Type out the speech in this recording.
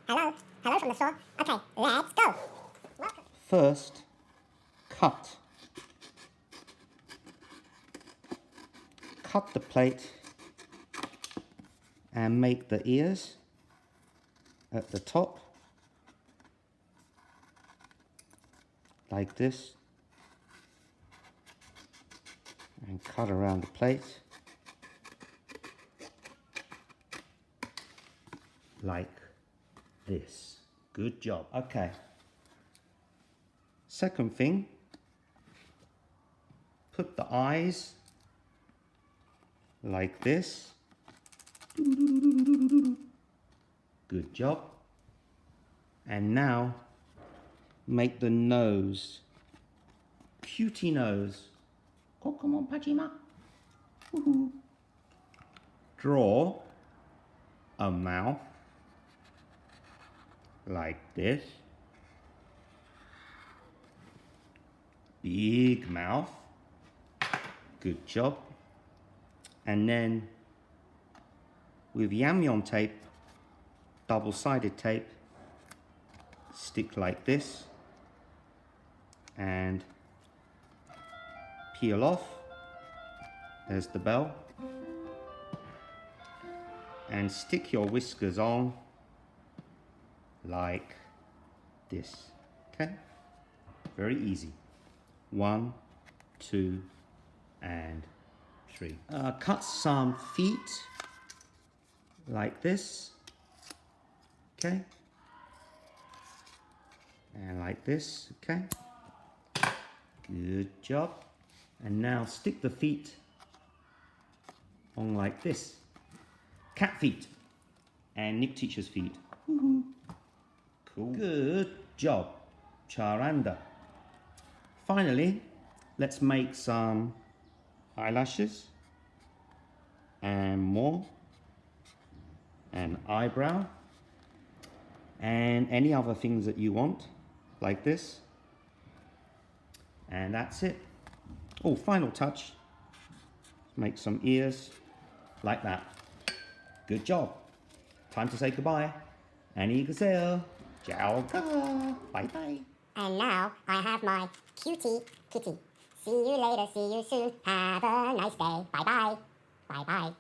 Hello? Hello from the store? Okay, let's go. Welcome. First, cut. Cut the plate and make the ears at the top, like this, and cut around the plate, like this. Good job. Okay. Second thing, put the eyes like this. Good job. And now make the nose. Cutie nose. Kokomon Pachima. Draw a mouth like this. Big mouth. Good job. And then with Yamyon tape, double-sided tape, stick like this and peel off. There's the bell. And stick your whiskers on like this. Okay? Very easy. 1, 2, and 3. Cut some feet like this. Okay? And like this. Okay? Good job. And now stick the feet on like this. Cat feet and Nick Teacher's feet. Cool. Good job, Charanda. Finally, let's make some eyelashes and more, and eyebrow, and any other things that you want, like this. And that's it. Oh, final touch. Make some ears like that. Good job. Time to say goodbye. Annie Gazelle. Ciao. Bye bye. And now I have my cutie kitty. See you later, see you soon. Have a nice day. Bye bye. Bye bye.